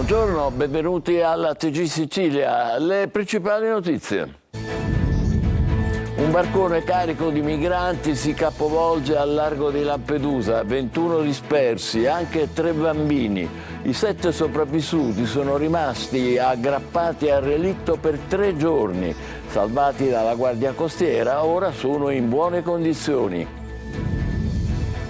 Buongiorno, benvenuti alla TG Sicilia. Le principali notizie. Un barcone carico di migranti si capovolge al largo di Lampedusa, 21 dispersi, anche 3 bambini. I 7 sopravvissuti sono rimasti aggrappati al relitto per 3 giorni. Salvati dalla Guardia Costiera, ora sono in buone condizioni.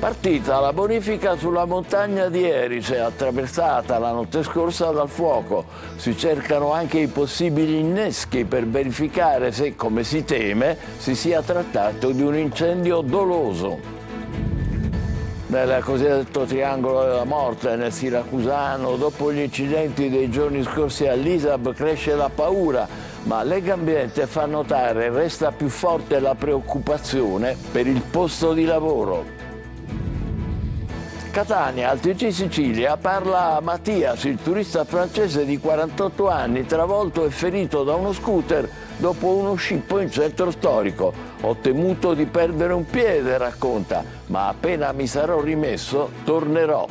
Partita la bonifica sulla montagna di Erice, attraversata la notte scorsa dal fuoco. Si cercano anche i possibili inneschi per verificare se, come si teme, si sia trattato di un incendio doloso. Nel cosiddetto triangolo della morte nel siracusano, dopo gli incidenti dei giorni scorsi all'ISAB, cresce la paura, ma Legambiente fa notare resta più forte la preoccupazione per il posto di lavoro. Catania, al TG Sicilia, parla Mattias, il turista francese di 48 anni, travolto e ferito da uno scooter dopo uno scippo in centro storico. Ho temuto di perdere un piede, racconta, ma appena mi sarò rimesso tornerò.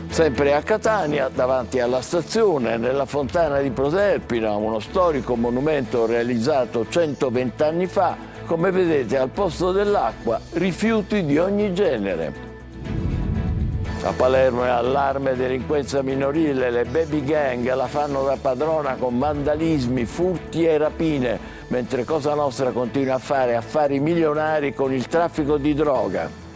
Sempre a Catania, davanti alla stazione, nella fontana di Proserpina, uno storico monumento realizzato 120 anni fa, come vedete al posto dell'acqua rifiuti di ogni genere. A Palermo è allarme delinquenza minorile, le baby gang la fanno da padrona con vandalismi, furti e rapine, mentre Cosa Nostra continua a fare affari milionari con il traffico di droga.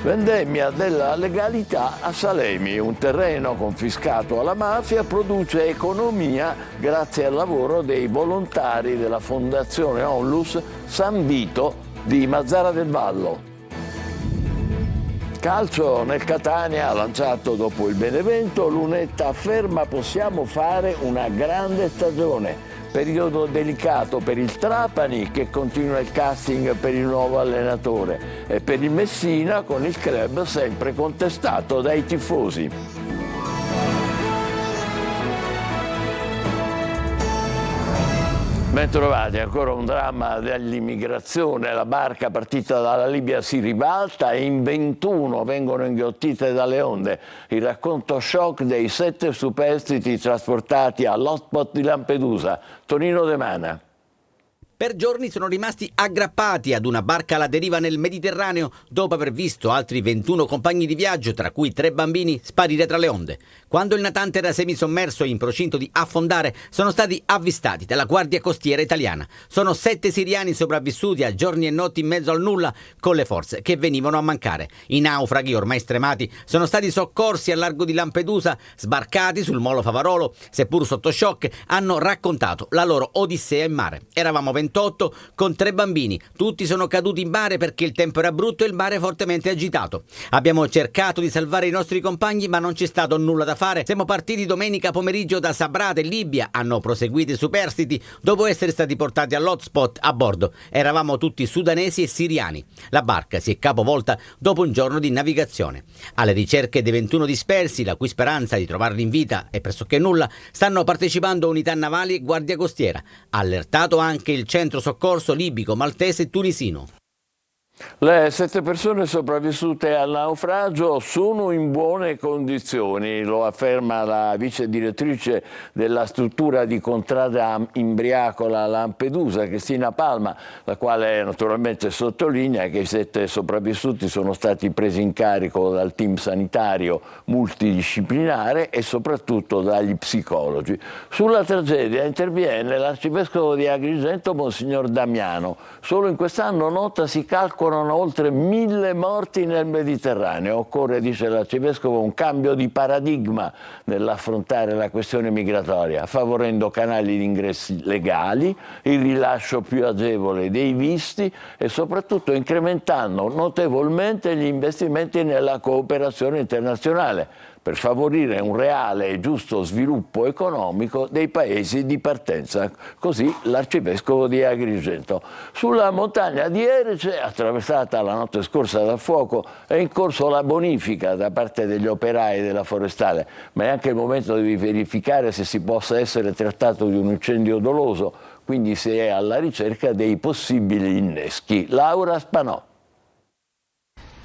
Vendemmia della legalità a Salemi, un terreno confiscato alla mafia produce economia grazie al lavoro dei volontari della Fondazione Onlus San Vito di Mazzara del Vallo. Calcio nel Catania ha lanciato dopo il Benevento, Lunetta afferma possiamo fare una grande stagione. Periodo delicato per il Trapani che continua il casting per il nuovo allenatore e per il Messina con il club sempre contestato dai tifosi. Bentrovati, ancora un dramma dell'immigrazione, la barca partita dalla Libia si ribalta e in 21 vengono inghiottite dalle onde. Il racconto shock dei 7 superstiti trasportati all'hotspot di Lampedusa. Tonino De Mana. Per giorni sono rimasti aggrappati ad una barca alla deriva nel Mediterraneo dopo aver visto altri 21 compagni di viaggio, tra cui 3 bambini, sparire tra le onde. Quando il natante era semisommerso e in procinto di affondare, sono stati avvistati dalla Guardia Costiera italiana. Sono 7 siriani sopravvissuti a giorni e notti in mezzo al nulla con le forze che venivano a mancare. I naufraghi, ormai stremati, sono stati soccorsi al largo di Lampedusa, sbarcati sul molo Favarolo, seppur sotto shock, hanno raccontato la loro odissea in mare. Eravamo 28 con 3 bambini, tutti sono caduti in mare perché il tempo era brutto e il mare fortemente agitato. Abbiamo cercato di salvare i nostri compagni ma non c'è stato nulla da fare. Siamo partiti domenica pomeriggio da Sabrata in Libia, hanno proseguito i superstiti dopo essere stati portati all'hotspot a bordo. Eravamo tutti sudanesi e siriani. La barca si è capovolta dopo un giorno di navigazione. Alle ricerche dei 21 dispersi, la cui speranza di trovarli in vita è pressoché nulla, stanno partecipando unità navali e guardia costiera. Allertato anche il centro soccorso libico, maltese e tunisino. Le 7 persone sopravvissute al naufragio sono in buone condizioni, lo afferma la vice direttrice della struttura di Contrada Imbriacola Lampedusa, Cristina Palma, la quale naturalmente sottolinea che i 7 sopravvissuti sono stati presi in carico dal team sanitario multidisciplinare e soprattutto dagli psicologi. Sulla tragedia interviene l'arcivescovo di Agrigento, Monsignor Damiano. Solo in quest'anno nota si calcola oltre 1000 morti nel Mediterraneo. Occorre, dice l'arcivescovo, un cambio di paradigma nell'affrontare la questione migratoria, favorendo canali di ingressi legali, il rilascio più agevole dei visti e soprattutto incrementando notevolmente gli investimenti nella cooperazione internazionale per favorire un reale e giusto sviluppo economico dei paesi di partenza. Così l'arcivescovo di Agrigento. Sulla montagna di Erice, attraversata la notte scorsa dal fuoco, è in corso la bonifica da parte degli operai della forestale, ma è anche il momento di verificare se si possa essere trattato di un incendio doloso, quindi si è alla ricerca dei possibili inneschi. Laura Spanò.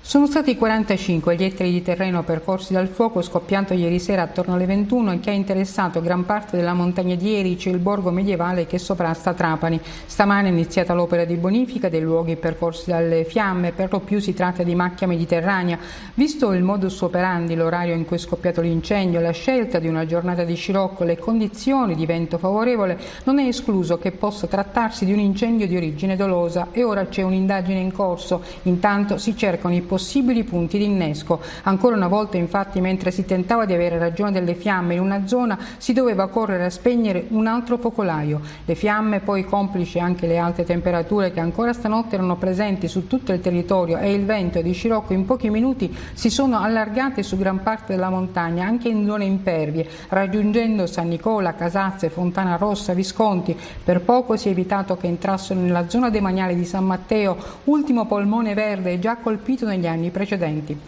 Sono stati 45 gli ettari di terreno percorsi dal fuoco scoppiato ieri sera attorno alle 21 e che ha interessato gran parte della montagna di Erice, il borgo medievale che sovrasta Trapani. Stamane è iniziata l'opera di bonifica dei luoghi percorsi dalle fiamme, per lo più si tratta di macchia mediterranea. Visto il modus operandi, l'orario in cui è scoppiato l'incendio, la scelta di una giornata di scirocco, le condizioni di vento favorevole, non è escluso che possa trattarsi di un incendio di origine dolosa e ora c'è un'indagine in corso. Intanto si cercano i possibili punti di innesco. Ancora una volta, infatti, mentre si tentava di avere ragione delle fiamme in una zona, si doveva correre a spegnere un altro focolaio. Le fiamme, poi complici anche le alte temperature che ancora stanotte erano presenti su tutto il territorio e il vento di scirocco in pochi minuti si sono allargate su gran parte della montagna, anche in zone impervie, raggiungendo San Nicola, Casazze, Fontana Rossa, Visconti. Per poco si è evitato che entrassero nella zona demaniale di San Matteo, ultimo polmone verde già colpito negli anni precedenti.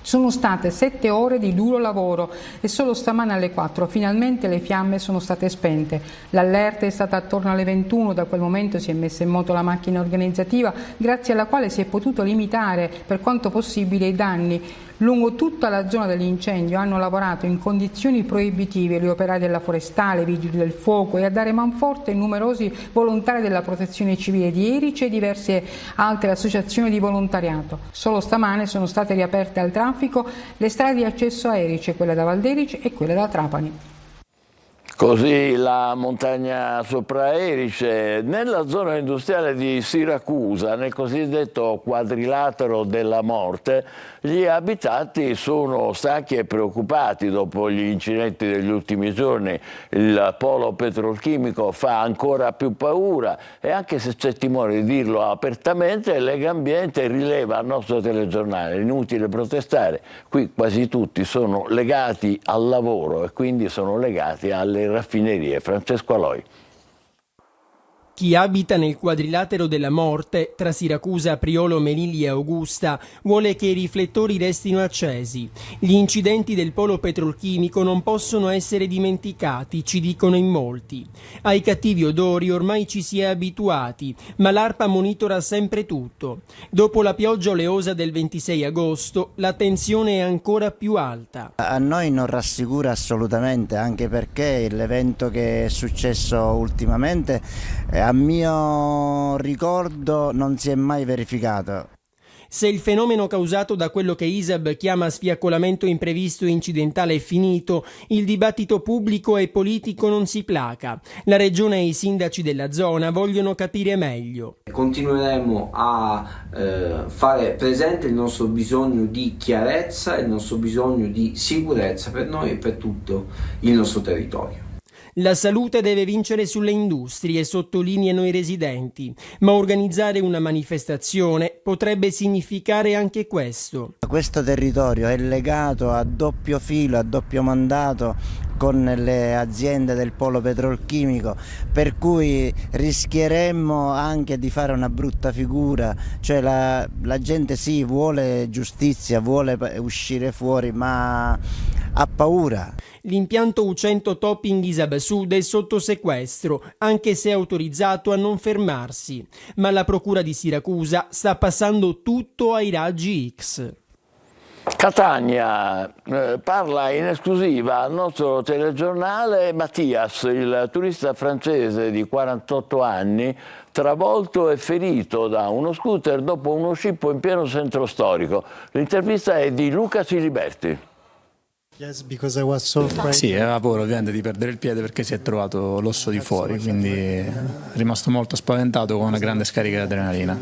Sono state 7 ore di duro lavoro e solo stamane alle 4 finalmente le fiamme sono state spente. L'allerta è stata attorno alle 21, da quel momento si è messa in moto la macchina organizzativa grazie alla quale si è potuto limitare per quanto possibile i danni. Lungo tutta la zona dell'incendio hanno lavorato in condizioni proibitive gli operai della Forestale, Vigili del Fuoco e a dare manforte numerosi volontari della Protezione Civile di Erice e diverse altre associazioni di volontariato. Solo stamane sono state riaperte al traffico le strade di accesso a Erice, quella da Valderice e quella da Trapani. Così la montagna sopra Erice, nella zona industriale di Siracusa, nel cosiddetto quadrilatero della morte, gli abitanti sono stanchi e preoccupati dopo gli incidenti degli ultimi giorni. Il polo petrolchimico fa ancora più paura e anche se c'è timore di dirlo apertamente, Legambiente rileva al nostro telegiornale: inutile protestare, qui quasi tutti sono legati al lavoro e quindi sono legati alle raffinerie. Francesco Aloi. Chi abita nel quadrilatero della morte, tra Siracusa, Priolo, Melilli e Augusta, vuole che i riflettori restino accesi. Gli incidenti del polo petrolchimico non possono essere dimenticati, ci dicono in molti. Ai cattivi odori ormai ci si è abituati, ma l'ARPA monitora sempre tutto. Dopo la pioggia oleosa del 26 agosto, la tensione è ancora più alta. A noi non rassicura assolutamente, anche perché l'evento che è successo ultimamente a mio ricordo non si è mai verificato. Se il fenomeno causato da quello che ISAB chiama sfiaccolamento imprevisto e incidentale è finito, il dibattito pubblico e politico non si placa. La Regione e i sindaci della zona vogliono capire meglio. Continueremo a fare presente il nostro bisogno di chiarezza e il nostro bisogno di sicurezza per noi e per tutto il nostro territorio. La salute deve vincere sulle industrie, sottolineano i residenti, ma organizzare una manifestazione potrebbe significare anche questo. Questo territorio è legato a doppio filo, a doppio mandato con le aziende del polo petrolchimico, per cui rischieremmo anche di fare una brutta figura, cioè la gente sì, vuole giustizia, vuole uscire fuori, ma ha paura. L'impianto U100 Topping ISAB Sud è sotto sequestro, anche se è autorizzato a non fermarsi, ma la procura di Siracusa sta passando tutto ai raggi X. Catania parla in esclusiva al nostro telegiornale Mattias, il turista francese di 48 anni, travolto e ferito da uno scooter dopo uno scippo in pieno centro storico. L'intervista è di Luca Ciliberti. Sì, aveva paura ovviamente di perdere il piede perché si è trovato l'osso di fuori, quindi è rimasto molto spaventato con una grande scarica di adrenalina.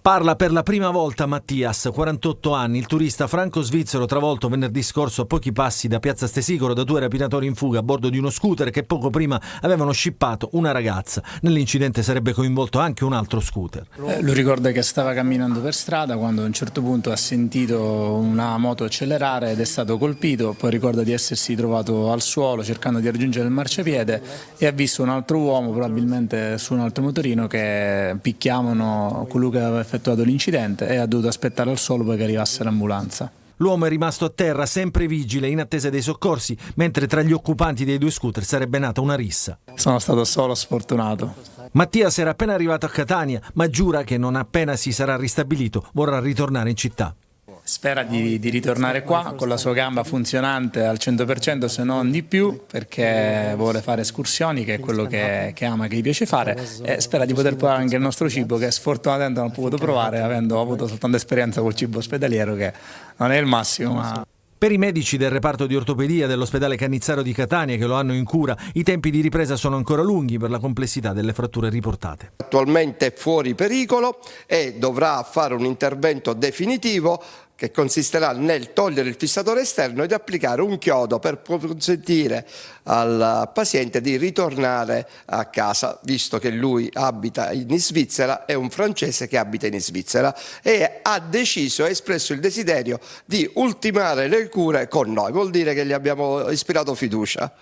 Parla per la prima volta Mattias, 48 anni, il turista franco-svizzero travolto venerdì scorso a pochi passi da Piazza Stesicoro da 2 rapinatori in fuga a bordo di uno scooter che poco prima avevano scippato una ragazza. Nell'incidente sarebbe coinvolto anche un altro scooter. Lui ricorda che stava camminando per strada quando a un certo punto ha sentito una moto accelerare ed è stato colpito, poi ricorda di essersi trovato al suolo cercando di raggiungere il marciapiede e ha visto un altro uomo, probabilmente su un altro motorino, che picchiavano colui che aveva effettuato l'incidente e ha dovuto aspettare al suolo poi che arrivasse l'ambulanza. L'uomo è rimasto a terra, sempre vigile, in attesa dei soccorsi, mentre tra gli occupanti dei 2 scooter sarebbe nata una rissa. Sono stato solo sfortunato. Mattias era appena arrivato a Catania, ma giura che non appena si sarà ristabilito vorrà ritornare in città. Spera di ritornare qua con la sua gamba funzionante al 100%, se non di più, perché vuole fare escursioni, che è quello che ama, che gli piace fare, e spera di poter provare anche il nostro cibo, che sfortunatamente non ho potuto provare, avendo avuto soltanto esperienza col cibo ospedaliero, che non è il massimo, ma... Per i medici del reparto di ortopedia dell'ospedale Cannizzaro di Catania, che lo hanno in cura, i tempi di ripresa sono ancora lunghi per la complessità delle fratture riportate. Attualmente è fuori pericolo e dovrà fare un intervento definitivo che consisterà nel togliere il fissatore esterno ed applicare un chiodo per consentire al paziente di ritornare a casa, visto che lui abita in Svizzera, è un francese che abita in Svizzera e ha espresso il desiderio di ultimare le cure con noi, vuol dire che gli abbiamo ispirato fiducia.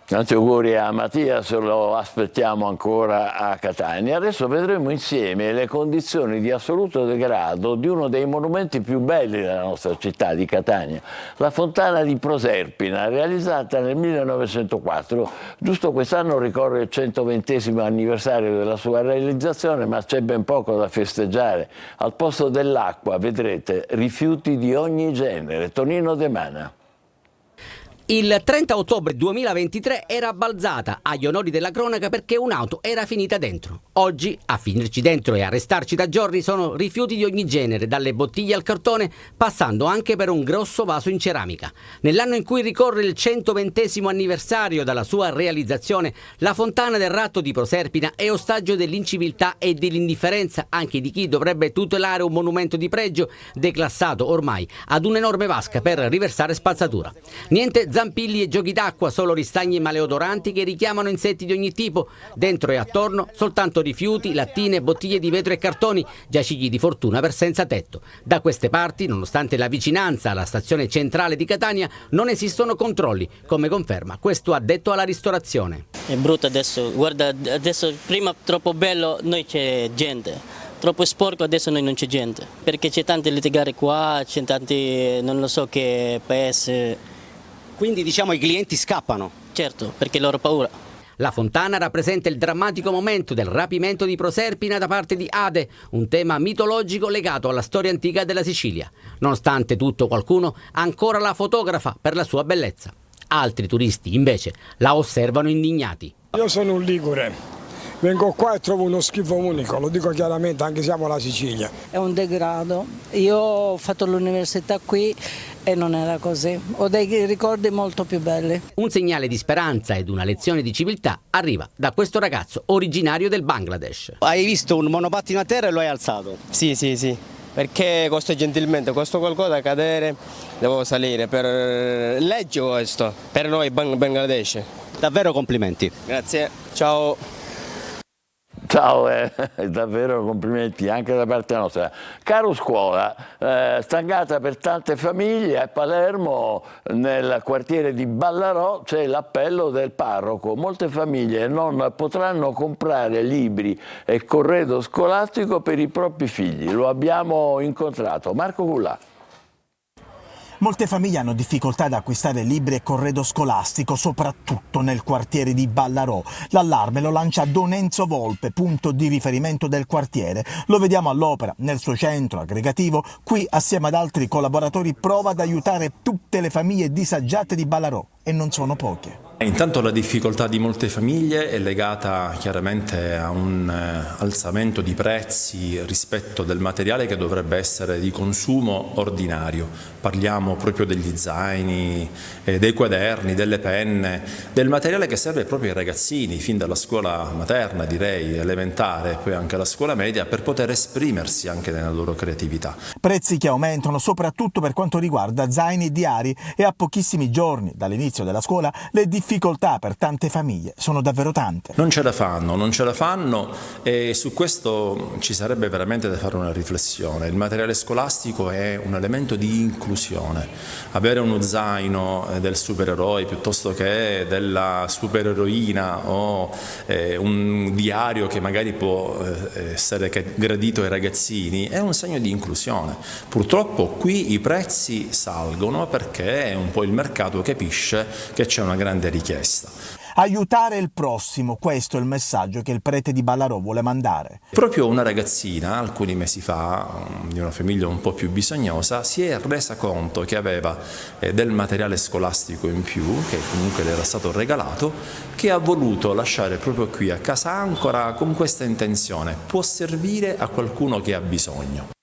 Tanti auguri a Mattias, lo aspettiamo ancora a Catania. Adesso vedremo insieme le condizioni di assoluto degrado di uno dei monumenti più belli della nostra città di Catania, la fontana di Proserpina, realizzata nel 1904. Giusto quest'anno ricorre il 120° anniversario della sua realizzazione, ma c'è ben poco da festeggiare. Al posto dell'acqua vedrete rifiuti di ogni genere. Tonino De Mana. Il 30 ottobre 2023 era balzata agli onori della cronaca perché un'auto era finita dentro. Oggi, a finirci dentro e a restarci da giorni, sono rifiuti di ogni genere, dalle bottiglie al cartone, passando anche per un grosso vaso in ceramica. Nell'anno in cui ricorre il 120° anniversario dalla sua realizzazione, la fontana del Ratto di Proserpina è ostaggio dell'inciviltà e dell'indifferenza anche di chi dovrebbe tutelare un monumento di pregio, declassato ormai ad un'enorme vasca per riversare spazzatura. Niente zampilli e giochi d'acqua, solo ristagni maleodoranti che richiamano insetti di ogni tipo. Dentro e attorno soltanto rifiuti, lattine, bottiglie di vetro e cartoni, giacigli di fortuna per senza tetto. Da queste parti, nonostante la vicinanza alla stazione centrale di Catania, non esistono controlli, come conferma questo addetto alla ristorazione. È brutto adesso, guarda, adesso prima troppo bello, noi c'è gente. Troppo sporco, adesso noi non c'è gente, perché c'è tante litigare qua, c'è tanti, non lo so che paese. Quindi diciamo i clienti scappano? Certo, perché loro paura. La fontana rappresenta il drammatico momento del rapimento di Proserpina da parte di Ade, un tema mitologico legato alla storia antica della Sicilia. Nonostante tutto, qualcuno ancora la fotografa per la sua bellezza. Altri turisti, invece, la osservano indignati. Io sono un ligure. Vengo qua e trovo uno schifo unico, lo dico chiaramente, anche siamo la Sicilia. È un degrado. Io ho fatto l'università qui e non era così. Ho dei ricordi molto più belli. Un segnale di speranza ed una lezione di civiltà arriva da questo ragazzo originario del Bangladesh. Hai visto un monopattino a terra e lo hai alzato? Sì, perché questo gentilmente, questo qualcosa da cadere, devo salire. Per legge questo, per noi Bangladesh. Davvero complimenti. Grazie, ciao. Ciao, davvero complimenti anche da parte nostra. Caro Scuola, stangata per tante famiglie, a Palermo, nel quartiere di Ballarò, c'è l'appello del parroco. Molte famiglie non potranno comprare libri e corredo scolastico per i propri figli. Lo abbiamo incontrato. Marco Cullà. Molte famiglie hanno difficoltà ad acquistare libri e corredo scolastico, soprattutto nel quartiere di Ballarò. L'allarme lo lancia Don Enzo Volpe, punto di riferimento del quartiere. Lo vediamo all'opera, nel suo centro aggregativo. Qui, assieme ad altri collaboratori, prova ad aiutare tutte le famiglie disagiate di Ballarò, e non sono poche. Intanto la difficoltà di molte famiglie è legata chiaramente a un alzamento di prezzi rispetto del materiale che dovrebbe essere di consumo ordinario. Parliamo proprio degli zaini, dei quaderni, delle penne, del materiale che serve proprio ai ragazzini, fin dalla scuola materna, direi, elementare, e poi anche alla scuola media, per poter esprimersi anche nella loro creatività. Prezzi che aumentano soprattutto per quanto riguarda zaini e diari, e a pochissimi giorni dall'inizio della scuola le difficoltà difficoltà per tante famiglie sono davvero tante. Non ce la fanno e su questo ci sarebbe veramente da fare una riflessione. Il materiale scolastico è un elemento di inclusione. Avere uno zaino del supereroe piuttosto che della supereroina o un diario che magari può essere gradito ai ragazzini è un segno di inclusione. Purtroppo qui i prezzi salgono perché un po' il mercato capisce che c'è una grande richiesta. Aiutare il prossimo, questo è il messaggio che il prete di Ballarò vuole mandare. Proprio una ragazzina, alcuni mesi fa, di una famiglia un po' più bisognosa, si è resa conto che aveva del materiale scolastico in più, che comunque le era stato regalato, che ha voluto lasciare proprio qui a casa Ancora con questa intenzione: può servire a qualcuno che ha bisogno.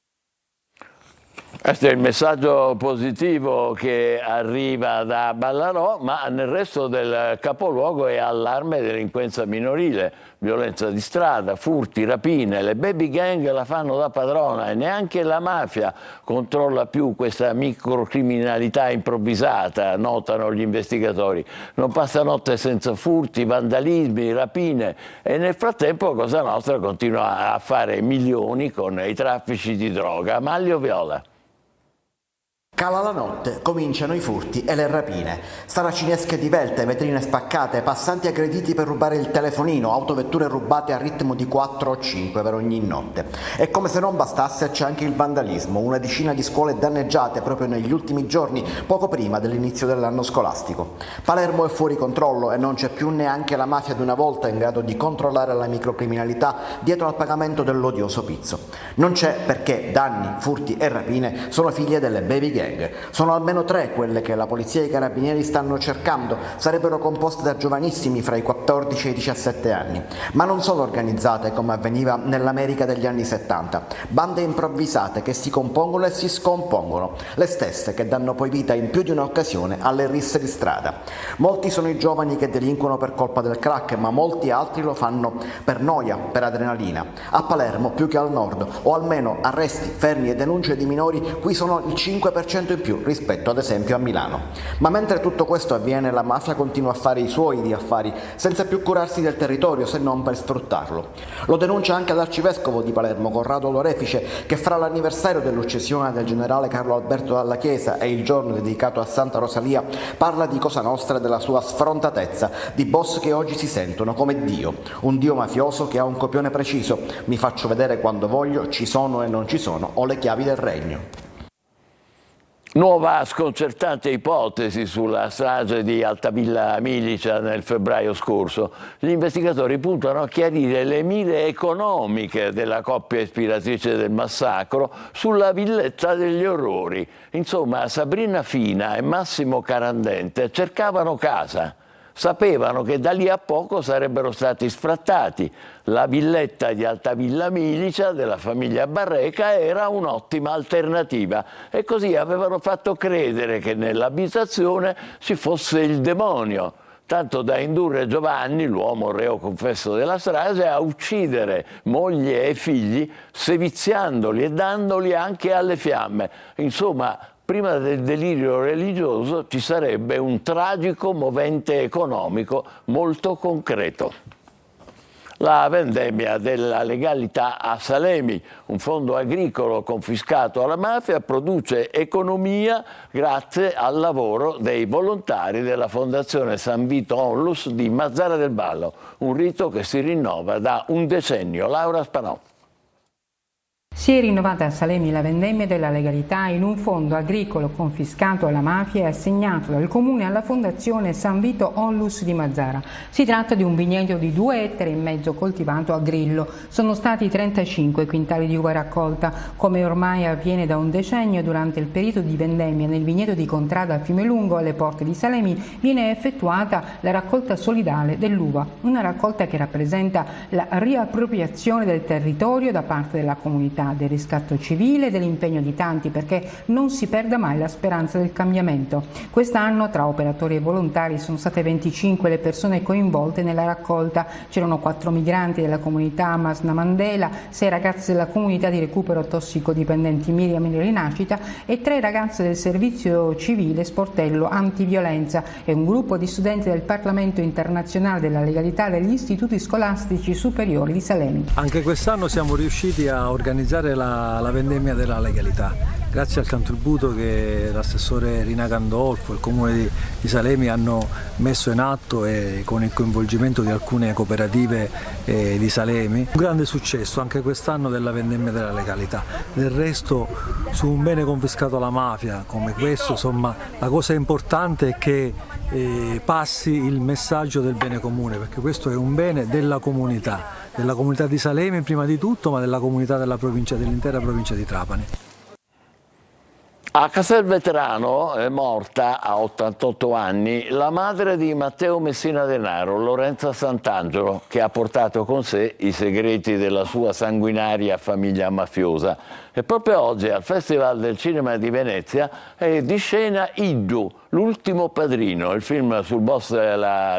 Questo è il messaggio positivo che arriva da Ballarò, ma nel resto del capoluogo è allarme e delinquenza minorile, violenza di strada, furti, rapine. Le baby gang la fanno da padrona e neanche la mafia controlla più questa microcriminalità improvvisata, notano gli investigatori. Non passa notte senza furti, vandalismi, rapine e nel frattempo Cosa Nostra continua a fare milioni con i traffici di droga. Maglio Viola. Cala la notte, cominciano i furti e le rapine. Saracinesche divelte, vetrine spaccate, passanti aggrediti per rubare il telefonino, autovetture rubate a ritmo di 4 o 5 per ogni notte. E come se non bastasse c'è anche il vandalismo, una decina di scuole danneggiate proprio negli ultimi giorni, poco prima dell'inizio dell'anno scolastico. Palermo è fuori controllo e non c'è più neanche la mafia di una volta in grado di controllare la microcriminalità dietro al pagamento dell'odioso pizzo. Non c'è perché danni, furti e rapine sono figlie delle baby gang. Sono almeno 3 quelle che la polizia e i carabinieri stanno cercando, sarebbero composte da giovanissimi fra i 14 e i 17 anni, ma non sono organizzate come avveniva nell'America degli anni 70, bande improvvisate che si compongono e si scompongono, le stesse che danno poi vita in più di un'occasione alle risse di strada. Molti sono i giovani che delinquono per colpa del crack, ma molti altri lo fanno per noia, per adrenalina. A Palermo più che al nord, o almeno arresti, fermi e denunce di minori qui sono il 5% in più rispetto ad esempio a Milano. Ma mentre tutto questo avviene, la mafia continua a fare i suoi di affari senza più curarsi del territorio se non per sfruttarlo. Lo denuncia anche l'arcivescovo di Palermo, Corrado Lorefice, che fra l'anniversario dell'uccisione del generale Carlo Alberto Dalla Chiesa e il giorno dedicato a Santa Rosalia parla di Cosa Nostra e della sua sfrontatezza, di boss che oggi si sentono come Dio, un Dio mafioso che ha un copione preciso: mi faccio vedere quando voglio, ci sono e non ci sono, ho le chiavi del regno. Nuova sconcertante ipotesi sulla strage di Altavilla Milicia nel febbraio scorso. Gli investigatori puntano a chiarire le mire economiche della coppia ispiratrice del massacro sulla villetta degli orrori. Insomma, Sabrina Fina e Massimo Carandente cercavano casa. Sapevano che da lì a poco sarebbero stati sfrattati. La villetta di Altavilla Milicia della famiglia Barreca era un'ottima alternativa e così avevano fatto credere che nell'abitazione ci fosse il demonio, tanto da indurre Giovanni, l'uomo reo confesso della strage, a uccidere moglie e figli, seviziandoli e dandoli anche alle fiamme. Insomma, prima del delirio religioso ci sarebbe un tragico movente economico molto concreto. La vendemmia della legalità a Salemi, un fondo agricolo confiscato alla mafia, produce economia grazie al lavoro dei volontari della Fondazione San Vito Onlus di Mazara del Vallo, un rito che si rinnova da un decennio. Laura Spanò. Si è rinnovata a Salemi la vendemmia della legalità in un fondo agricolo confiscato alla mafia e assegnato dal comune alla fondazione San Vito Onlus di Mazara. Si tratta di un vigneto di 2,5 ettari coltivato a grillo. Sono stati 35 quintali di uva raccolta. Come ormai avviene da un decennio, durante il periodo di vendemmia nel vigneto di Contrada a Fiumelungo, alle porte di Salemi, viene effettuata la raccolta solidale dell'uva, una raccolta che rappresenta la riappropriazione del territorio da parte della comunità. necessità del riscatto civile e dell'impegno di tanti perché non si perda mai la speranza del cambiamento. Quest'anno tra operatori e volontari sono state 25 le persone coinvolte nella raccolta. C'erano 4 migranti della comunità Masna Mandela, 6 ragazze della comunità di recupero tossicodipendenti Miriam in Rinascita e 3 ragazze del servizio civile Sportello Antiviolenza e un gruppo di studenti del Parlamento internazionale della legalità degli istituti scolastici superiori di Salemi. Anche quest'anno siamo riusciti a organizzare la vendemmia della legalità, grazie al contributo che l'assessore Rina Gandolfo e il comune di Salemi hanno messo in atto e con il coinvolgimento di alcune cooperative di Salemi. Un grande successo anche quest'anno della vendemmia della legalità. Del resto, su un bene confiscato alla mafia come questo, insomma, la cosa importante è che passi il messaggio del bene comune, perché questo è un bene della comunità di Salemi prima di tutto, ma della comunità dell'intera provincia di Trapani. A Castelvetrano è morta a 88 anni la madre di Matteo Messina Denaro, Lorenza Sant'Angelo, che ha portato con sé i segreti della sua sanguinaria famiglia mafiosa. E proprio oggi al Festival del Cinema di Venezia è di scena Iddu, l'ultimo padrino, il film sul boss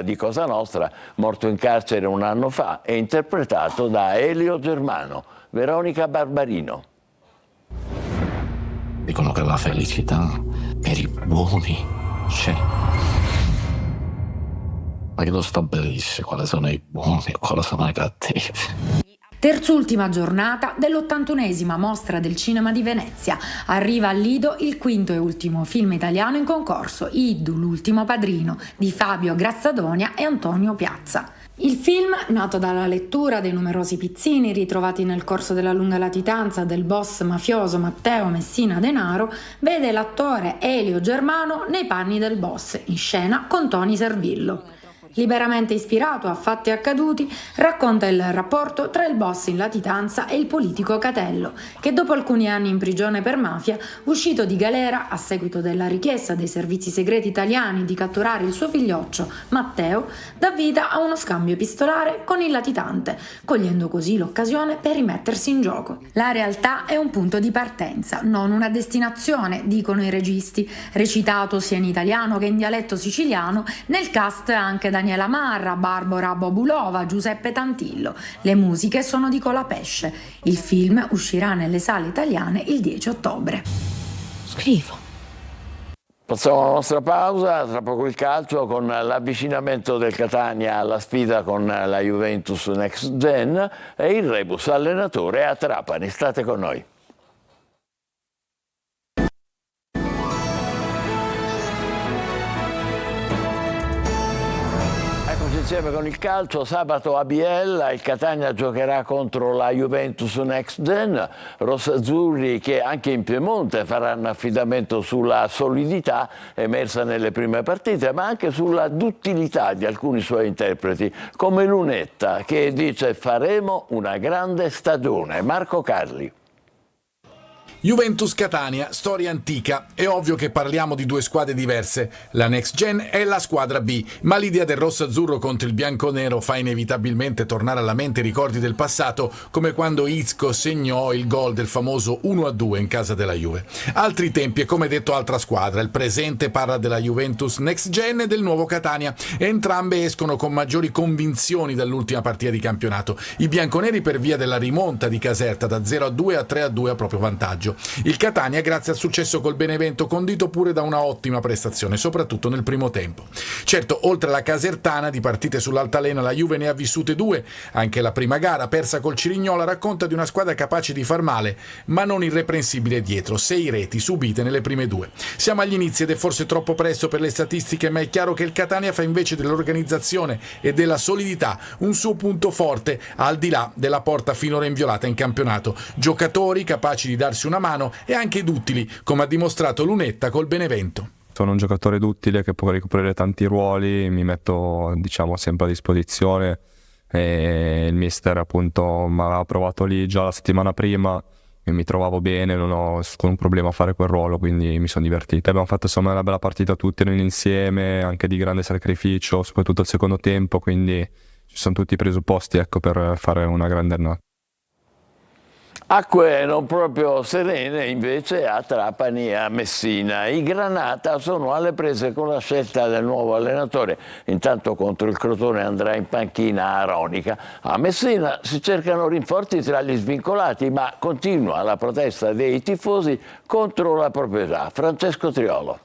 di Cosa Nostra, morto in carcere un anno fa, è interpretato da Elio Germano. Veronica Barbarino. Dicono che la felicità per i buoni c'è. Ma io non stabilisce quali sono i buoni e quali sono i cattivi. Terz'ultima giornata dell'81esima Mostra del Cinema di Venezia. Arriva al Lido il quinto e ultimo film italiano in concorso, Iddu, l'ultimo padrino, di Fabio Grazzadonia e Antonio Piazza. Il film, nato dalla lettura dei numerosi pizzini ritrovati nel corso della lunga latitanza del boss mafioso Matteo Messina Denaro, vede l'attore Elio Germano nei panni del boss, in scena con Tony Servillo. Liberamente ispirato a fatti accaduti, racconta il rapporto tra il boss in latitanza e il politico Catello, che dopo alcuni anni in prigione per mafia, uscito di galera a seguito della richiesta dei servizi segreti italiani di catturare il suo figlioccio, Matteo, dà vita a uno scambio epistolare con il latitante, cogliendo così l'occasione per rimettersi in gioco. La realtà è un punto di partenza, non una destinazione, dicono i registi, recitato sia in italiano che in dialetto siciliano, nel cast anche Daniela Marra, Barbara Bobulova, Giuseppe Tantillo. Le musiche sono di Colapesce. Il film uscirà nelle sale italiane il 10 ottobre. Scrivo. Facciamo la nostra pausa, tra poco il calcio con l'avvicinamento del Catania alla sfida con la Juventus Next Gen e il rebus allenatore a Trapani. State con noi. Insieme con il calcio, sabato a Biella il Catania giocherà contro la Juventus Next Gen, rossazzurri che anche in Piemonte faranno affidamento sulla solidità emersa nelle prime partite, ma anche sulla duttilità di alcuni suoi interpreti, come Lunetta, che dice faremo una grande stagione. Marco Carli. Juventus Catania, storia antica. È ovvio che parliamo di due squadre diverse. La Next Gen è la squadra B, ma l'idea del rosso-azzurro contro il bianco-nero fa inevitabilmente tornare alla mente i ricordi del passato, come quando Isco segnò il gol del famoso 1-2 in casa della Juve. Altri tempi e come detto altra squadra. Il presente parla della Juventus Next Gen e del nuovo Catania. Entrambe escono con maggiori convinzioni dall'ultima partita di campionato. I bianconeri per via della rimonta di Caserta da 0-2 a 3-2 a proprio vantaggio. Il Catania, grazie al successo col Benevento, condito pure da una ottima prestazione, soprattutto nel primo tempo. Certo, oltre alla casertana di partite sull'altalena, la Juve ne ha vissute due. Anche la prima gara, persa col Cirignola, racconta di una squadra capace di far male, ma non irreprensibile dietro. 6 reti subite nelle prime due. Siamo agli inizi ed è forse troppo presto per le statistiche, ma è chiaro che il Catania fa invece dell'organizzazione e della solidità un suo punto forte, al di là della porta finora inviolata in campionato. Giocatori capaci di darsi una mano e anche duttili, come ha dimostrato Lunetta col Benevento. Sono un giocatore duttile che può ricoprire tanti ruoli, mi metto sempre a disposizione e il mister appunto mi aveva provato lì già la settimana prima e mi trovavo bene, non ho un problema a fare quel ruolo, quindi mi sono divertito. Abbiamo fatto una bella partita tutti insieme, anche di grande sacrificio, soprattutto il secondo tempo, quindi ci sono tutti i presupposti per fare una grande annata. Acque non proprio serene invece a Trapani e a Messina. I Granata sono alle prese con la scelta del nuovo allenatore. Intanto contro il Crotone andrà in panchina Aronica. A Messina si cercano rinforzi tra gli svincolati, ma continua la protesta dei tifosi contro la proprietà. Francesco Triolo.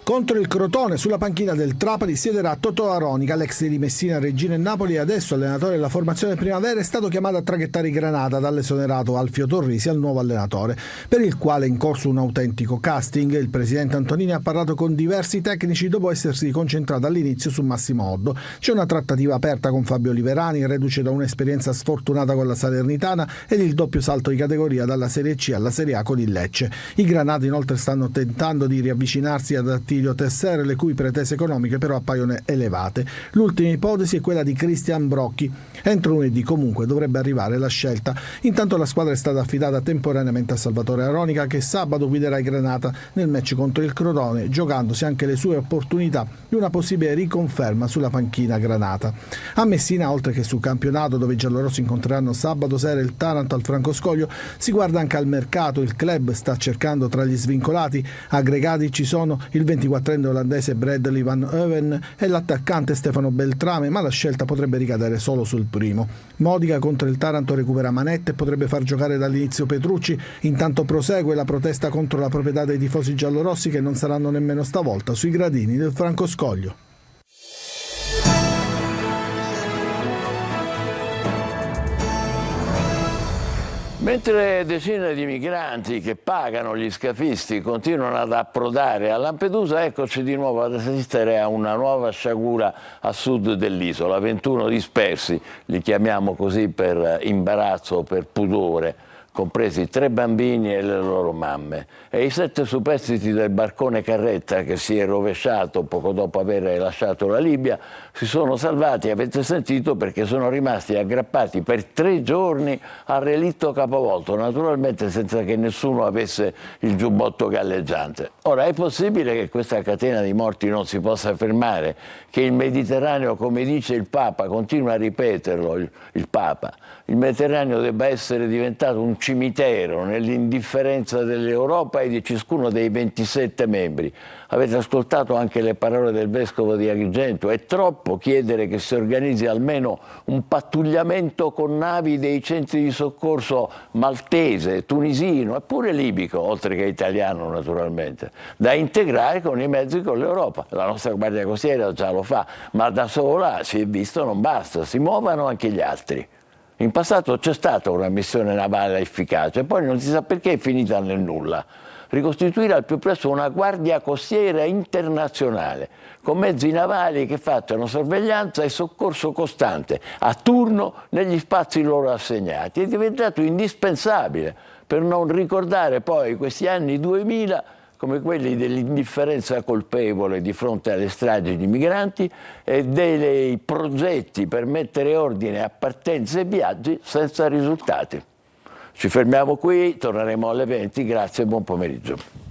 Contro il Crotone sulla panchina del Trapani siederà Totò Aronica, l'ex di Messina, Reggina e Napoli e adesso allenatore della formazione primavera, è stato chiamato a traghettare i Granata dall'esonerato Alfio Torrisi al nuovo allenatore, per il quale è in corso un autentico casting. Il presidente Antonini ha parlato con diversi tecnici dopo essersi concentrato all'inizio su Massimo Oddo. C'è una trattativa aperta con Fabio Liverani, reduce da un'esperienza sfortunata con la Salernitana ed il doppio salto di categoria dalla Serie C alla Serie A con il Lecce. I Granati inoltre stanno tentando di riavvicinarsi ad Attilio Tessere, le cui pretese economiche però appaiono elevate. L'ultima ipotesi è quella di Cristian Brocchi. Entro lunedì comunque dovrebbe arrivare la scelta. Intanto la squadra è stata affidata temporaneamente a Salvatore Aronica, che sabato guiderà i Granata nel match contro il Crotone, giocandosi anche le sue opportunità di una possibile riconferma sulla panchina Granata. A Messina, oltre che sul campionato, dove i giallorossi incontreranno sabato sera il Taranto al Francoscoglio, si guarda anche al mercato. Il club sta cercando tra gli svincolati. Aggregati ci sono il 24enne olandese Bradley Van Euven e l'attaccante Stefano Beltrame, ma la scelta potrebbe ricadere solo sul primo. Modica contro il Taranto recupera Manette e potrebbe far giocare dall'inizio Petrucci. Intanto prosegue la protesta contro la proprietà dei tifosi giallorossi, che non saranno nemmeno stavolta sui gradini del Francoscoglio. Mentre decine di migranti che pagano gli scafisti continuano ad approdare a Lampedusa, eccoci di nuovo ad assistere a una nuova sciagura a sud dell'isola. 21 dispersi, li chiamiamo così per imbarazzo o per pudore, compresi 3 bambini e le loro mamme. E i 7 superstiti del barcone carretta, che si è rovesciato poco dopo aver lasciato la Libia, si sono salvati, avete sentito, perché sono rimasti aggrappati per 3 giorni al relitto capovolto, naturalmente senza che nessuno avesse il giubbotto galleggiante. Ora, è possibile che questa catena di morti non si possa fermare, che il Mediterraneo, come dice il Papa, continua a ripeterlo il Papa, il Mediterraneo debba essere diventato un cimitero nell'indifferenza dell'Europa e di ciascuno dei 27 membri. Avete ascoltato anche le parole del vescovo di Agrigento. È troppo chiedere che si organizzi almeno un pattugliamento con navi dei centri di soccorso maltese, tunisino e pure libico, oltre che italiano naturalmente, da integrare con i mezzi con l'Europa. La nostra Guardia Costiera già lo fa, ma da sola, si è visto, non basta, si muovano anche gli altri. In passato c'è stata una missione navale efficace, poi non si sa perché è finita nel nulla. Ricostituire al più presto una guardia costiera internazionale, con mezzi navali che facciano sorveglianza e soccorso costante, a turno negli spazi loro assegnati. È diventato indispensabile per non ricordare poi questi anni 2000 come quelli dell'indifferenza colpevole di fronte alle stragi di migranti e dei progetti per mettere ordine a partenze e viaggi senza risultati. Ci fermiamo qui, torneremo alle 20, grazie e buon pomeriggio.